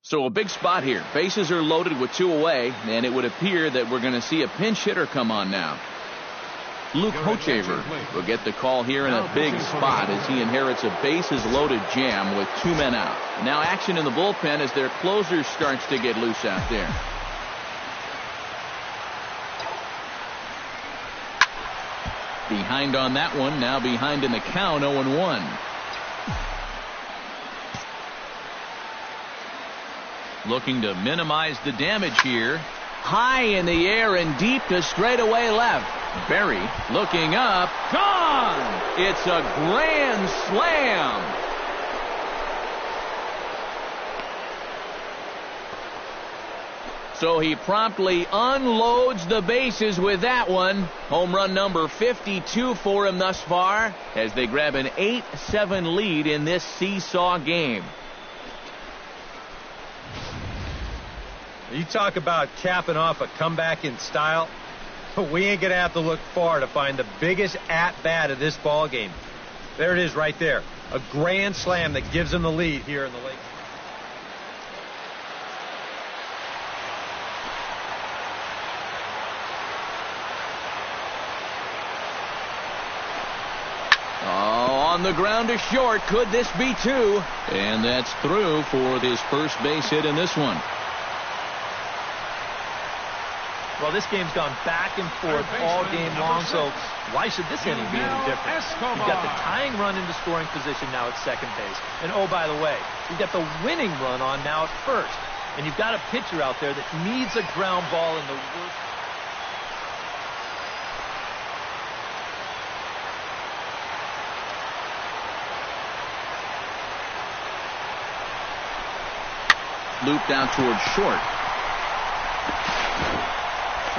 So a big spot here. Bases are loaded with 2 away, and it would appear that we're going to see a pinch hitter come on now. Luke Hochaver will get the call here in a big spot as he inherits a bases-loaded jam with 2 men out. Now action in the bullpen as their closer starts to get loose out there. Behind on that one, now behind in the count, 0-1. Looking to minimize the damage here. High in the air and deep to straightaway left. Berry looking up. Gone! It's a grand slam. So he promptly unloads the bases with that one. Home run number 52 for him thus far as they grab an 8-7 lead in this seesaw game. You talk about capping off a comeback in style, but we ain't going to have to look far to find the biggest at-bat of this ball game. There it is right there. A grand slam that gives them the lead here in the late. On the ground to short. Could this be 2? And that's through for his first base hit in this one. Well, this game's gone back and forth all game long, so why should this inning be any different? You've got the tying run into scoring position now at second base. And oh, by the way, you've got the winning run on now at first. And you've got a pitcher out there that needs a ground ball in the worst. Looped out towards short.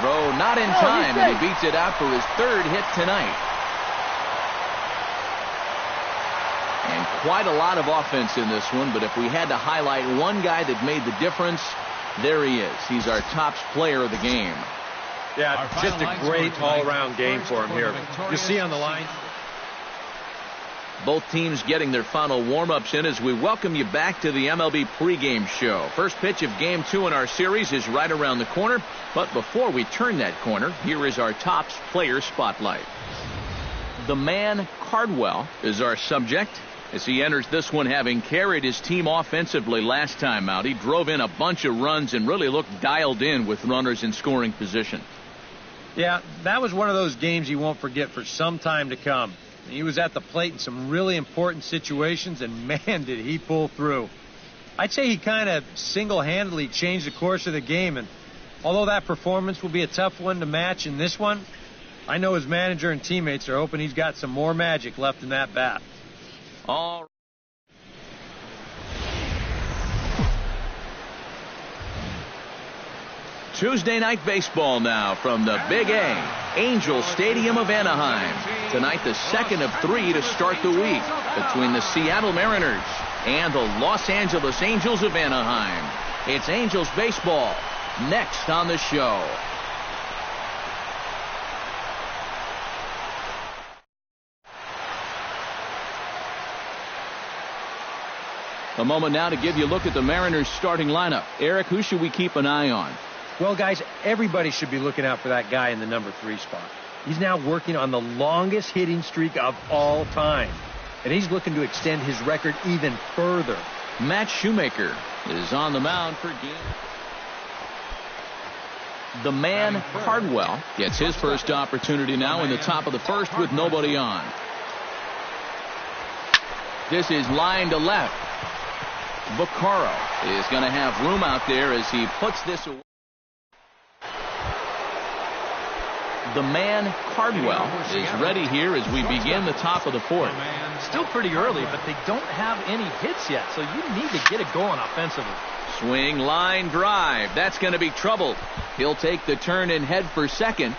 Throw not in time, and he beats it out for his 3rd hit tonight. And quite a lot of offense in this one, but if we had to highlight one guy that made the difference, there he is. He's our top player of the game. Yeah, just a great all-around game for him here. You see on the line. Both teams getting their final warm-ups in as we welcome you back to the MLB pregame show. First pitch of Game 2 in our series is right around the corner. But before we turn that corner, here is our Topps player spotlight. The man Cardwell is our subject as he enters this one having carried his team offensively last time out. He drove in a bunch of runs and really looked dialed in with runners in scoring position. Yeah, that was one of those games you won't forget for some time to come. He was at the plate in some really important situations, and man, did he pull through. I'd say he kind of single-handedly changed the course of the game, and although that performance will be a tough one to match in this one, I know his manager and teammates are hoping he's got some more magic left in that bat. All Tuesday night baseball now from the Big A, Angel Stadium of Anaheim. Tonight, the second of 3 to start the week between the Seattle Mariners and the Los Angeles Angels of Anaheim. It's Angels baseball next on the show. A moment now to give you a look at the Mariners starting lineup. Eric, who should we keep an eye on? Well, guys, everybody should be looking out for that guy in the number 3 spot. He's now working on the longest hitting streak of all time, and he's looking to extend his record even further. Matt Shoemaker is on the mound for game. The man Cardwell gets his first opportunity now in the top of the first with nobody on. This is line to left. Vaccaro is going to have room out there as he puts this away. The man Cardwell is ready here as we begin the top of the 4th. Still pretty early, but they don't have any hits yet, so you need to get it going offensively. Swing, line, drive. That's going to be trouble. He'll take the turn and head for second.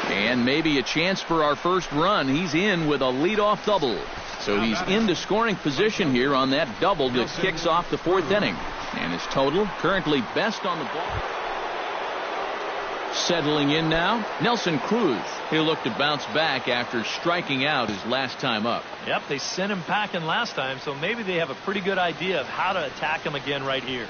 And maybe a chance for our first run. He's in with a leadoff double. So he's into scoring position here on that double that kicks off the 4th inning. And his total currently best on the ball. Settling in now, Nelson Cruz. He'll look to bounce back after striking out his last time up. Yep, they sent him packing last time, so maybe they have a pretty good idea of how to attack him again right here.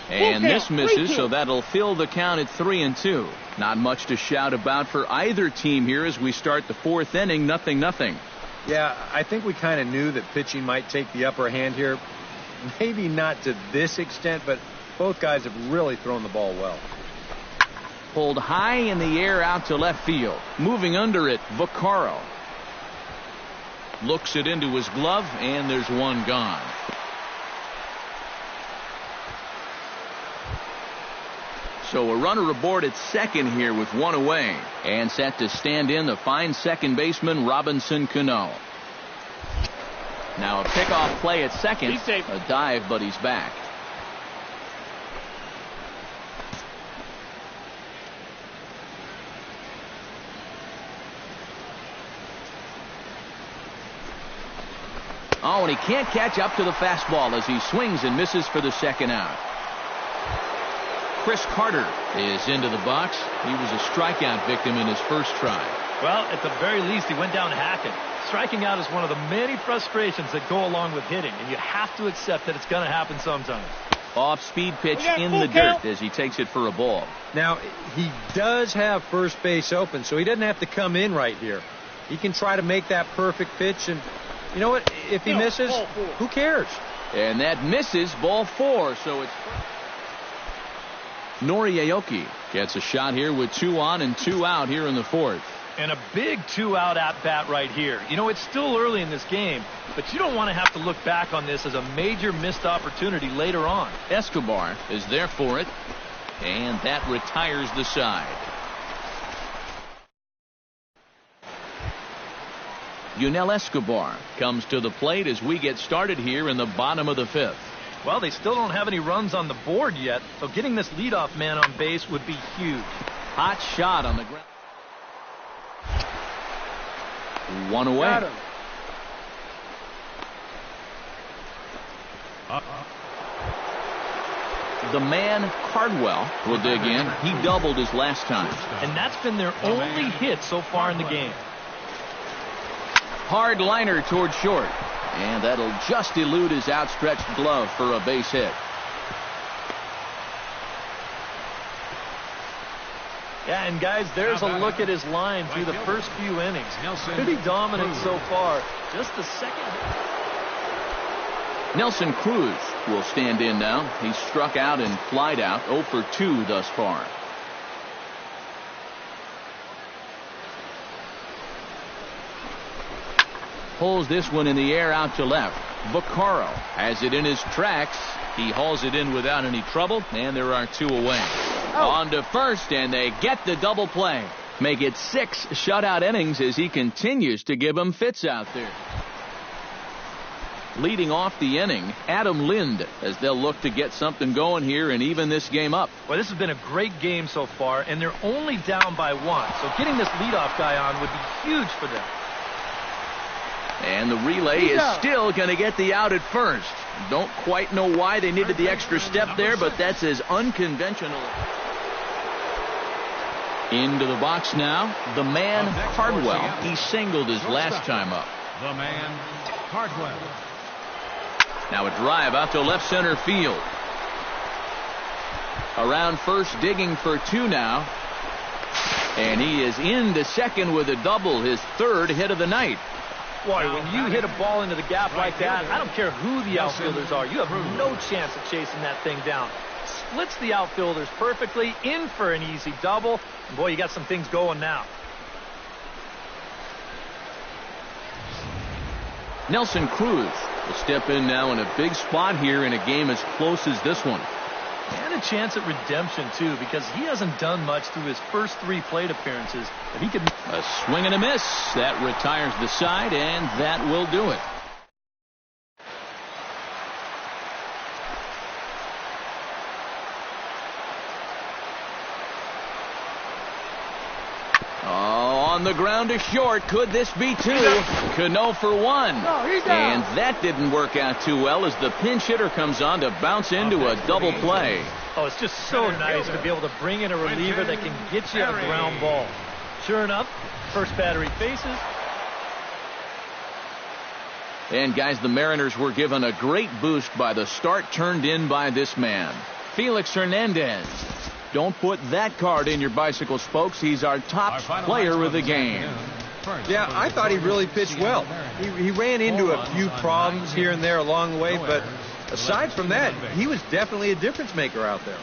And this misses, so that'll fill the count at 3-2. Not much to shout about for either team here as we start the fourth inning, 0-0. Yeah, I think we kind of knew that pitching might take the upper hand here. Maybe not to this extent, but both guys have really thrown the ball well. Pulled high in the air out to left field. Moving under it, Vaccaro. Looks it into his glove, and there's one gone. So a runner aboard at second here with one away. And set to stand in the fine second baseman, Robinson Cano. Now a pickoff play at second. A dive, but he's back. Oh, and he can't catch up to the fastball as he swings and misses for the second out. Chris Carter is into the box. He was a strikeout victim in his first try. Well, at the very least, he went down hacking. Striking out is one of the many frustrations that go along with hitting, and you have to accept that it's going to happen sometimes. Off-speed pitch in the dirt as he takes it for a ball. Now, he does have first base open, so he doesn't have to come in right here. He can try to make that perfect pitch, and you know what? If he misses, who cares? And that misses, ball 4, so it's... Nori gets a shot here with 2 on and 2 out here in the fourth. And a big 2-out at-bat right here. You know, it's still early in this game, but you don't want to have to look back on this as a major missed opportunity later on. Escobar is there for it, and that retires the side. Yunel Escobar comes to the plate as we get started here in the bottom of the fifth. Well, they still don't have any runs on the board yet, so getting this leadoff man on base would be huge. Hot shot on the ground. 1 away. The man, Cardwell, will dig in. He doubled his last time. And that's been their only hit so far in the game. Hard liner toward short. And that'll just elude his outstretched glove for a base hit. Yeah, and guys, there's a look at his line through the first few innings. Pretty dominant so far. Just the second. Nelson Cruz will stand in now. He's struck out and flied out 0 for 2 thus far. Pulls this one in the air out to left. Vaccaro has it in his tracks. He hauls it in without any trouble, and there are 2 away. On to first, and they get the double play. Make it 6 shutout innings as he continues to give them fits out there. Leading off the inning, Adam Lind, as they'll look to get something going here and even this game up. Well, this has been a great game so far, and they're only down by 1. So getting this leadoff guy on would be huge for them. And the relay is still going to get the out at first. Don't quite know why they needed the extra step there, but that's as unconventional. Into the box now, the man, Cardwell. He singled his last time up. The man, Cardwell. Now a drive out to left center field. Around first, digging for 2 now. And he is into second with a double, his 3rd hit of the night. Boy, when you hit a ball into the gap like that, I don't care who the outfielders are. You have no chance of chasing that thing down. Splits the outfielders perfectly, in for an easy double. And boy, you got some things going now. Nelson Cruz will step in now in a big spot here in a game as close as this one. And a chance at redemption, too, because he hasn't done much through his first 3 plate appearances. But he could... A swing and a miss. That retires the side, and that will do it. On the ground to short. Could this be 2? Cano for 1. And that didn't work out too well as the pinch hitter comes on to bounce into a double play. Oh, it's just so nice to be able to bring in a reliever that can get you a ground ball. Sure enough, first battery faces. And, guys, the Mariners were given a great boost by the start turned in by this man, Felix Hernandez. Don't put that card in your bicycle spokes. He's our top player of the game. Yeah, I thought he really pitched well. He ran into a few problems here and there along the way, but aside from that, he was definitely a difference maker out there.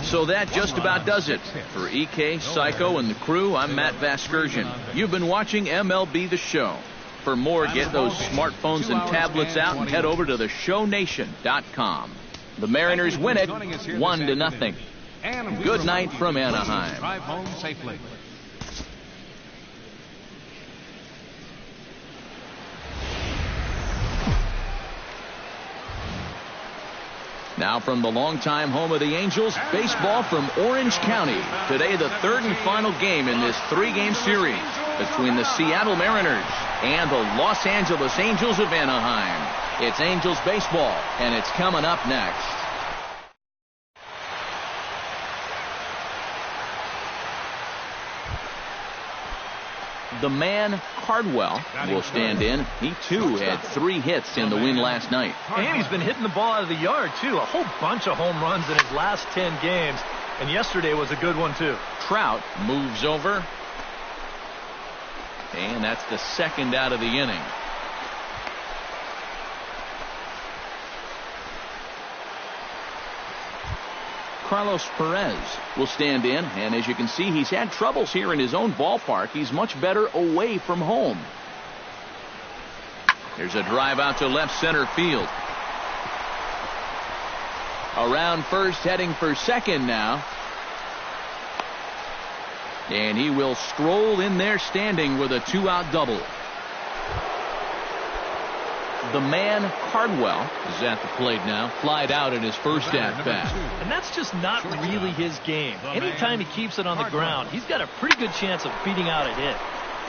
So that just about does it. For EK, Psycho, and the crew, I'm Matt Vasgersian. You've been watching MLB The Show. For more, get those smartphones and tablets out and head over to theshownation.com. The Mariners win it 1-0. Good night from Anaheim. Drive home safely. Now from the longtime home of the Angels, baseball from Orange County. Today, the third and final game in this three-game series between the Seattle Mariners and the Los Angeles Angels of Anaheim. It's Angels baseball, and it's coming up next. The man, Cardwell, will stand in. He, too, had 3 hits in the win last night. And he's been hitting the ball out of the yard, too. A whole bunch of home runs in his last 10 games. And yesterday was a good one, too. Trout moves over. And that's the second out of the inning. Carlos Perez will stand in, and as you can see, he's had troubles here in his own ballpark. He's much better away from home. There's a drive out to left center field. Around first, heading for second now. And he will stroll in there standing with a 2-out double. The man, Cardwell, is at the plate now. Flied out in his first at-bat. And that's just not really his game. Anytime he keeps it on the ground, he's got a pretty good chance of beating out a hit.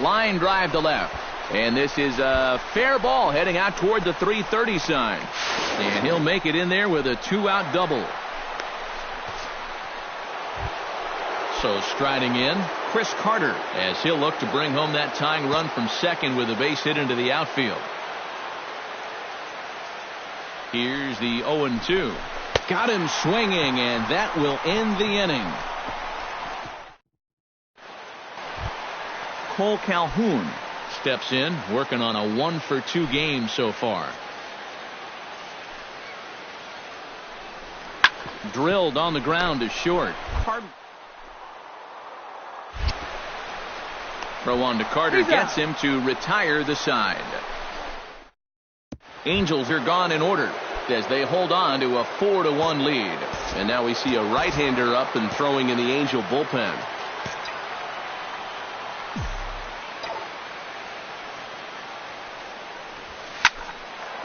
Line drive to left. And this is a fair ball heading out toward the 330 sign. And he'll make it in there with a 2-out double. So striding in, Chris Carter, as he'll look to bring home that tying run from second with a base hit into the outfield. Here's the 0-2. Got him swinging, and that will end the inning. Cole Calhoun steps in, working on a 1-for-2 game so far. Drilled on the ground to short. Throw on to Carter gets him to retire the side. Angels are gone in order as they hold on to a 4-1 lead. And now we see a right-hander up and throwing in the Angel bullpen.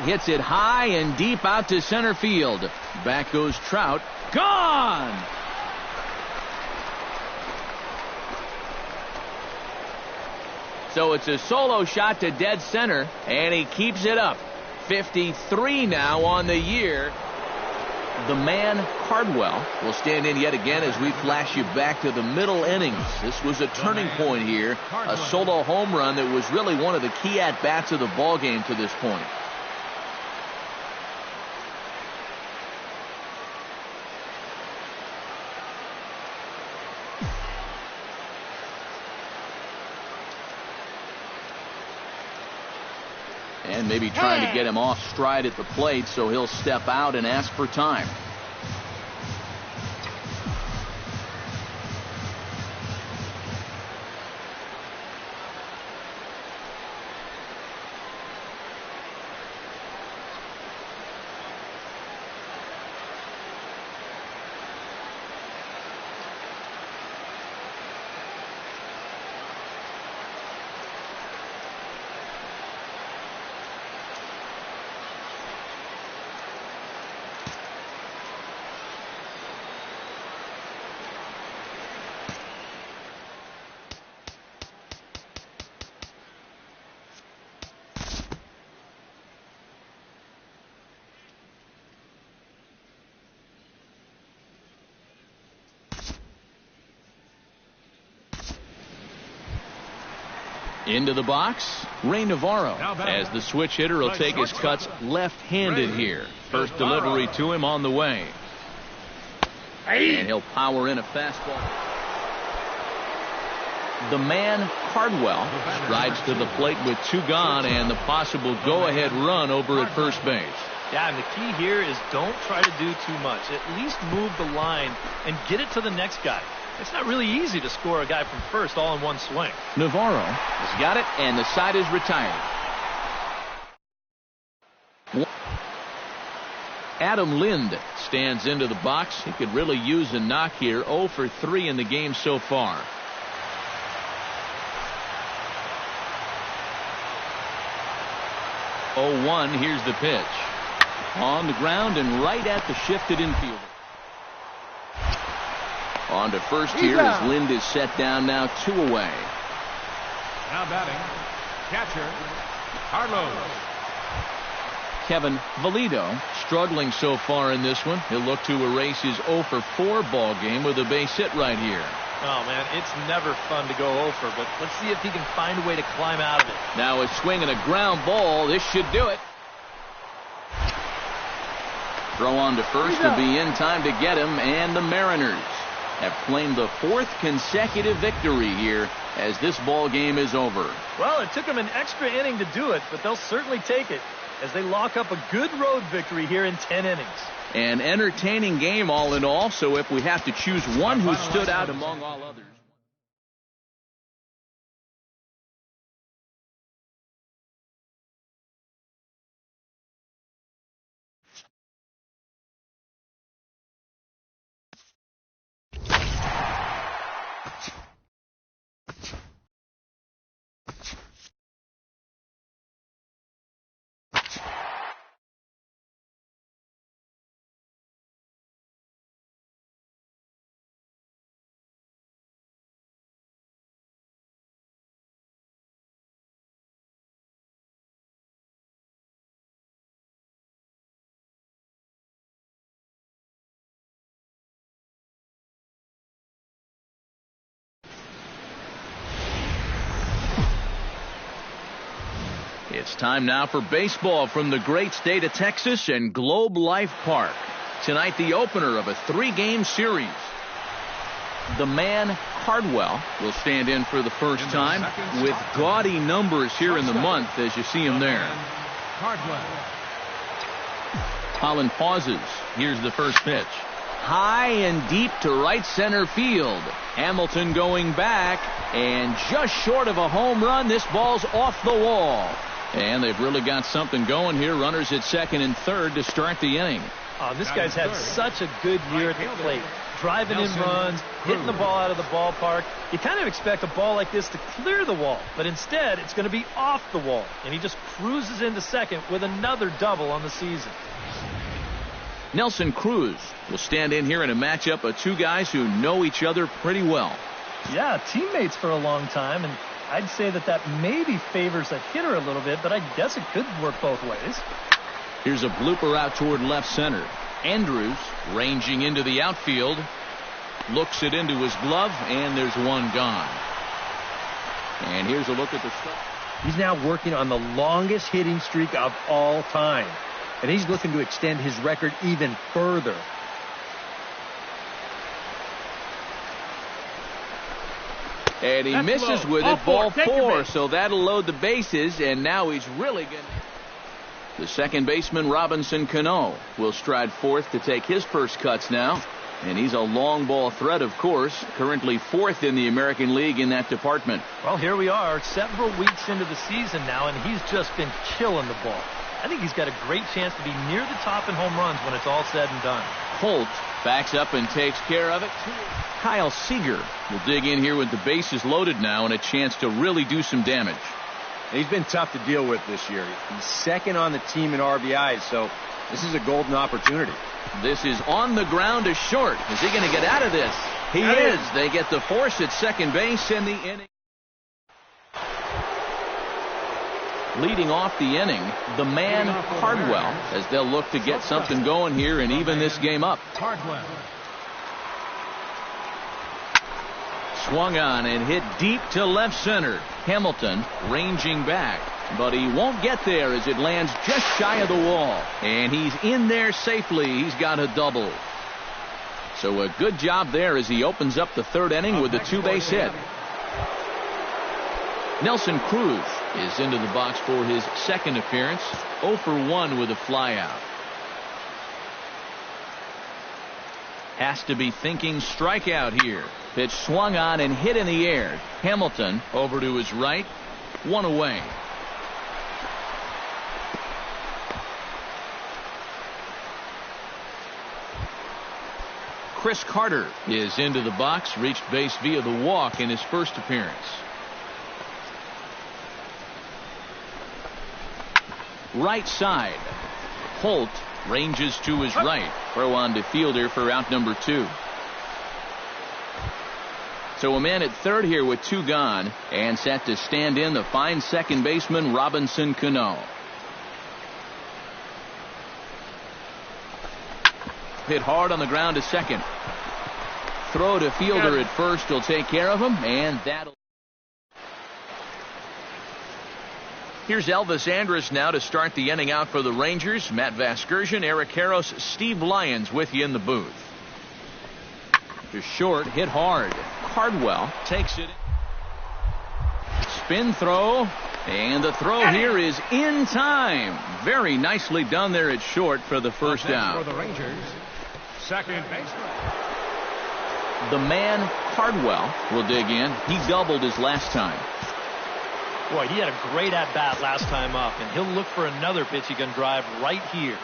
Hits it high and deep out to center field. Back goes Trout. Gone! So it's a solo shot to dead center, and he keeps it up. 53 now on the year. The man, Cardwell, will stand in yet again as we flash you back to the middle innings. This was a turning point here. A solo home run that was really one of the key at-bats of the ballgame to this point. And maybe trying to get him off stride at the plate, so he'll step out and ask for time. Into the box, Ray Navarro, as the switch hitter will take his cuts left-handed here. First delivery to him on the way. And he'll power in a fastball. The man, Cardwell, strides to the plate with 2 gone and the possible go-ahead run over at first base. Yeah, and the key here is don't try to do too much. At least move the line and get it to the next guy. It's not really easy to score a guy from first all in one swing. Navarro has got it, and the side is retired. Adam Lind stands into the box. He could really use a knock here. 0 for 3 in the game so far. 0-1. Here's the pitch. On the ground and right at the shifted infielder. On to first here as Lind is set down now, 2 away. Now batting, catcher, Carlos. Kevin Valido struggling so far in this one. He'll look to erase his 0 for 4 ball game with a base hit right here. Oh, man, it's never fun to go over, but let's see if he can find a way to climb out of it. Now a swing and a ground ball. This should do it. Throw on to first to be in time to get him, and the Mariners have claimed the 4th consecutive victory here as this ball game is over. Well, it took them an extra inning to do it, but they'll certainly take it as they lock up a good road victory here in 10 innings. An entertaining game all in all, so if we have to choose one who stood out among all others. It's time now for baseball from the great state of Texas and Globe Life Park. Tonight, the opener of a 3-game series. The man, Cardwell, will stand in for the first time with gaudy numbers here in the month as you see him there. Colin pauses. Here's the first pitch. High and deep to right center field. Hamilton going back, and just short of a home run, this ball's off the wall. And they've really got something going here. Runners at second and third to start the inning. Oh, this guy's had such a good year at the plate. Driving in runs, hitting the ball out of the ballpark. You kind of expect a ball like this to clear the wall, but instead it's going to be off the wall. And he just cruises into second with another double on the season. Nelson Cruz will stand in here in a matchup of 2 guys who know each other pretty well. Yeah, teammates for a long time, and I'd say that maybe favors a hitter a little bit, but I guess it could work both ways. Here's a blooper out toward left center. Andrews ranging into the outfield. Looks it into his glove, and there's 1 gone. And here's a look at the stuff. He's now working on the longest hitting streak of all time, and he's looking to extend his record even further. And he misses with it, ball 4, so that'll load the bases, and now he's really going to... The second baseman, Robinson Cano, will stride fourth to take his first cuts now. And he's a long ball threat, of course, currently 4th in the American League in that department. Well, here we are, several weeks into the season now, and he's just been killing the ball. I think he's got a great chance to be near the top in home runs when it's all said and done. Holt backs up and takes care of it. Kyle Seager will dig in here with the bases loaded now and a chance to really do some damage. He's been tough to deal with this year. He's second on the team in RBIs, so this is a golden opportunity. This is on the ground to short. Is he going to get out of this? He is. They get the force at second base in the inning. Leading off the inning, the man Cardwell, as they'll look to get something going here and even this game up. swung on and hit deep to left center. Hamilton ranging back, but he won't get there as it lands just shy of the wall. And he's in there safely. He's got a double. So a good job there as he opens up the third inning with a two-base hit. Nelson Cruz is into the box for his second appearance. 0 for 1 with a flyout. Has to be thinking strikeout here. Pitch swung on and hit in the air. Hamilton over to his right. 1 away. Chris Carter is into the box. Reached base via the walk in his first appearance. Right side. Holt ranges to his right. Throw on to fielder for out number 2. So a man at third here with 2 gone, and set to stand in the fine second baseman Robinson Cano. Hit hard on the ground to second. Throw to fielder at first will take care of him, and that'll. Here's Elvis Andrus now to start the inning out for the Rangers. Matt Vasgersian, Eric Karros, Steve Lyons with you in the booth. To short, hit hard. Cardwell takes it. Spin throw, and the throw here is in time. Very nicely done there at short for the first out. For the Rangers, second baseman. The man Cardwell will dig in. He doubled his last time. Boy, he had a great at-bat last time up, and he'll look for another pitch he can drive right here.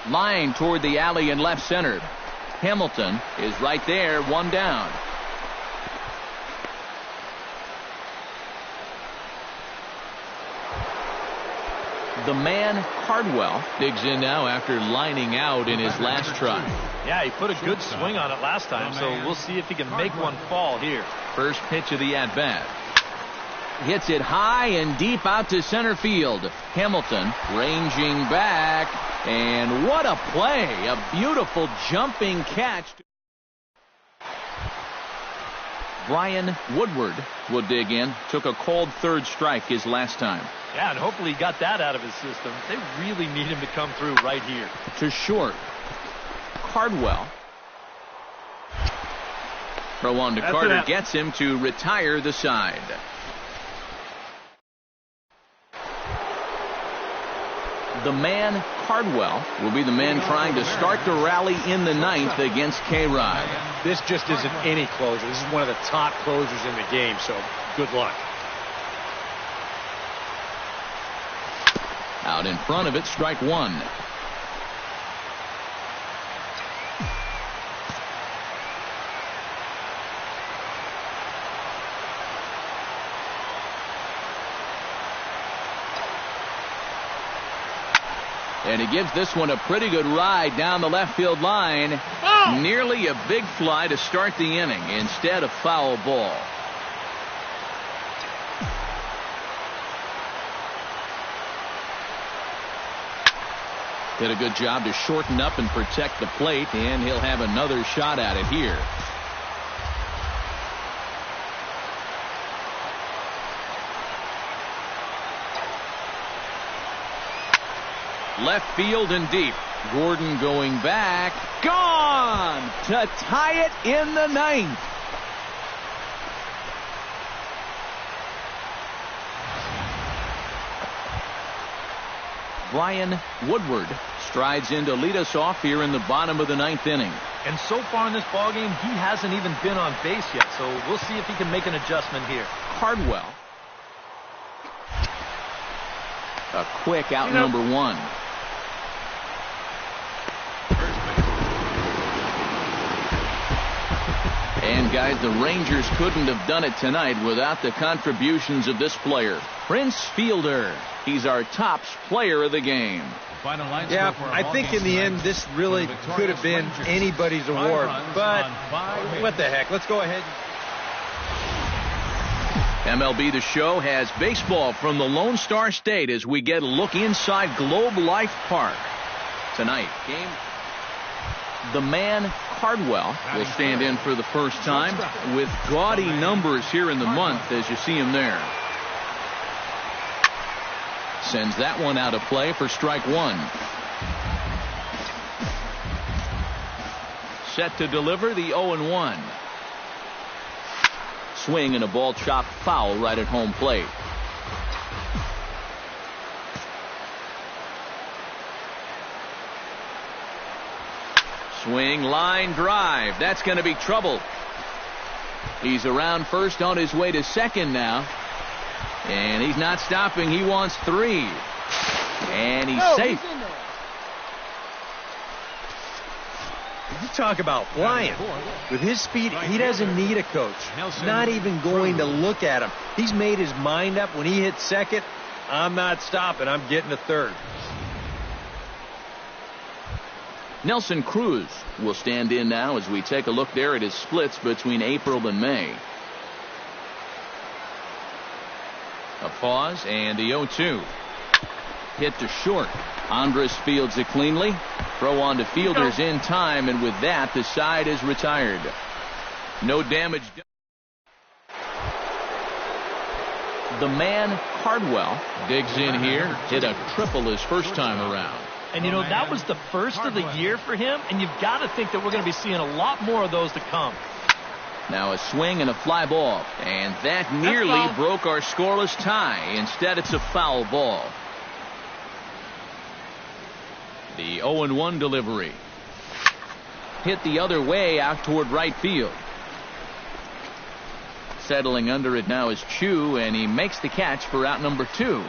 Line toward the alley in left center. Hamilton is right there, 1 down. The man Cardwell digs in now after lining out in his last try. Yeah, he put a good swing on it last time, so we'll see if he can make one fall here. First pitch of the at-bat. Hits it high and deep out to center field. Hamilton ranging back, and what a play. A beautiful jumping catch. Brian Woodward will dig in. Took a called third strike his last time. Yeah, and hopefully he got that out of his system. They really need him to come through right here. To short. Cardwell. Throw on to Carter gets him to retire the side. The man Cardwell will be the man trying to start the rally in the 9th against K-Rod. This just isn't any closer. This is one of the top closers in the game, so good luck. Out in front of it, strike 1. And he gives this one a pretty good ride down the left field line. Oh! Nearly a big fly to start the inning. Instead, a foul ball. Did a good job to shorten up and protect the plate, and he'll have another shot at it here. Left field and deep. Gordon going back. Gone to tie it in the 9th. Brian Woodward strides in to lead us off here in the bottom of the 9th inning. And so far in this ballgame, he hasn't even been on base yet, so we'll see if he can make an adjustment here. Cardwell. A quick out number 1. And guys, the Rangers couldn't have done it tonight without the contributions of this player, Prince Fielder. He's our top player of the game. Yeah, I think in the end this really could have been anybody's award, but what the heck, let's go ahead. MLB The Show has baseball from the Lone Star State as we get a look inside Globe Life Park. Tonight, game The man, Cardwell, will stand in for the first time with gaudy numbers here in the month as you see him there. Sends that one out of play for strike one. Set to deliver the 0-1. Swing and a ball chopped foul right at home plate. Swing, line drive. That's going to be trouble. He's around first on his way to second now. And he's not stopping. He wants three. And he's safe. You talk about flying. With his speed, he doesn't need a coach. Not even going to look at him. He's made his mind up. When he hits second, I'm not stopping. I'm getting to third. Nelson Cruz will stand in now as we take a look there at his splits between April and May. A pause and the 0-2. Hit to short. Andres fields it cleanly. Throw on to fielders in time, and with that, the side is retired. No damage done. The man, Cardwell, digs in here. Hit a triple his first time around. And, you know, that was the first of the year for him, and you've got to think that we're going to be seeing a lot more of those to come. Now a swing and a fly ball, and that nearly broke our scoreless tie. Instead, it's a foul ball. The 0-1 delivery. Hit the other way out toward right field. Settling under it now is Chu, and he makes the catch for out number 2.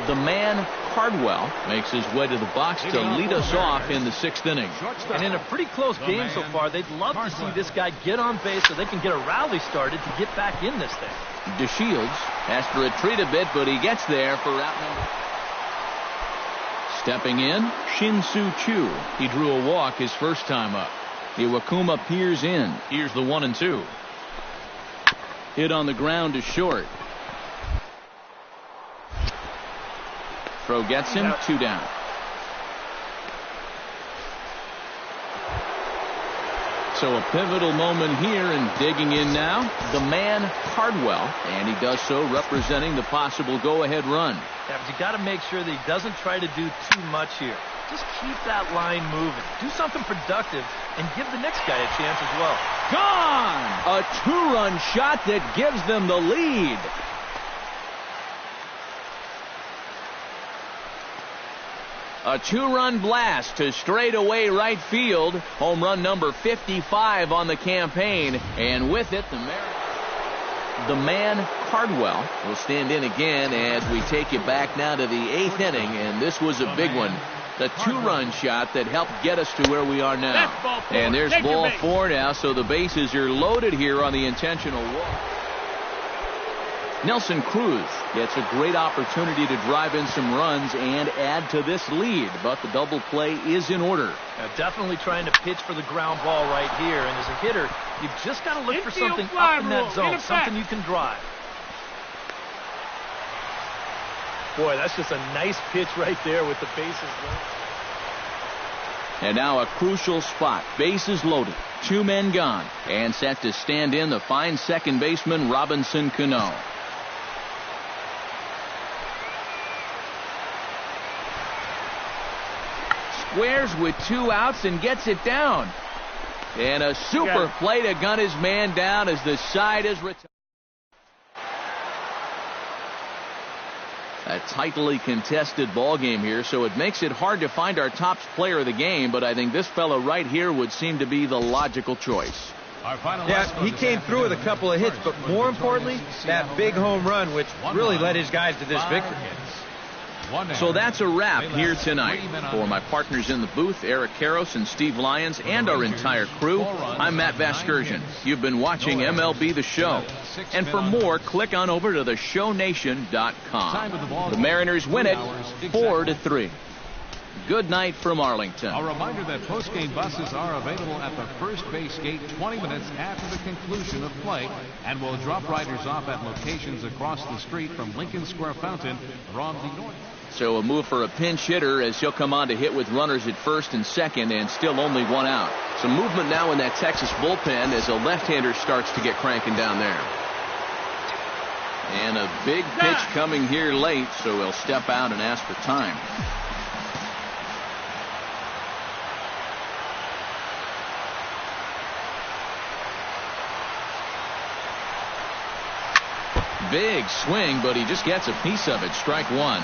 The man, Cardwell, makes his way to the box to lead us off in the 6th inning. And in a pretty close game so far, they'd love to see this guy get on base so they can get a rally started to get back in this thing. DeShields has to retreat a bit, but he gets there for out number. Stepping in, Shin-Soo Choo. He drew a walk his first time up. Iwakuma peers in. Here's the 1-2. Hit on the ground to short. Throw gets him, 2 down. So a pivotal moment here, and digging in now, the man Cardwell, and he does so representing the possible go-ahead run. Yeah, but you got to make sure that he doesn't try to do too much here. Just keep that line moving. Do something productive and give the next guy a chance as well. Gone! A 2-run shot that gives them the lead. A 2-run blast to straightaway right field. Home run number 55 on the campaign. And with it, the man Cardwell will stand in again as we take you back now to the 8th inning. And this was a big one. The 2-run shot that helped get us to where we are now. And there's ball 4 now, so the bases are loaded here on the intentional walk. Nelson Cruz gets a great opportunity to drive in some runs and add to this lead, but the double play is in order. Now definitely trying to pitch for the ground ball right here, and as a hitter, you've just got to look for something up in that zone, something you can drive. Boy, that's just a nice pitch right there with the bases loaded. And now a crucial spot, bases loaded, 2 men gone, and set to stand in the fine second baseman Robinson Cano. Squares with 2 outs and gets it down. And a super play to gun his man down as the side is retired. A tightly contested ball game here, so it makes it hard to find our top player of the game, but I think this fella right here would seem to be the logical choice. Yeah, he came through with a couple of hits, but more importantly, that big home run, which really led his guys to this victory. So that's a wrap here tonight. For my partners in the booth, Eric Karros and Steve Lyons, and our entire crew, I'm Matt Vasgersian. You've been watching MLB The Show. And for more, click on over to theshownation.com. The Mariners win it 4-3. Good night from Arlington. A reminder that postgame buses are available at the first base gate 20 minutes after the conclusion of play and will drop riders off at locations across the street from Lincoln Square Fountain around the north. So a move for a pinch hitter as he'll come on to hit with runners at first and second and still only one out. Some movement now in that Texas bullpen as a left-hander starts to get cranking down there. And a big pitch coming here late, so he'll step out and ask for time. Big swing, but he just gets a piece of it. Strike one.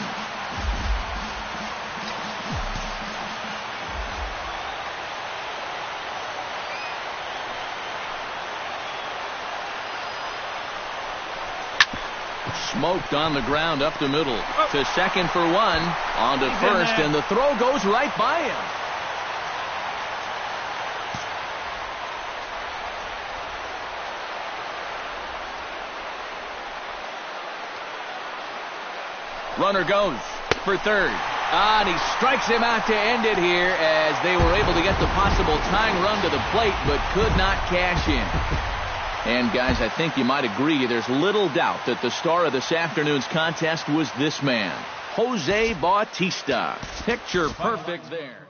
Smoked on the ground up the middle. To second for one. On to first, and the throw goes right by him. Runner goes for third. And he strikes him out to end it here as they were able to get the possible tying run to the plate but could not cash in. And guys, I think you might agree there's little doubt that the star of this afternoon's contest was this man, Jose Bautista. Picture perfect there.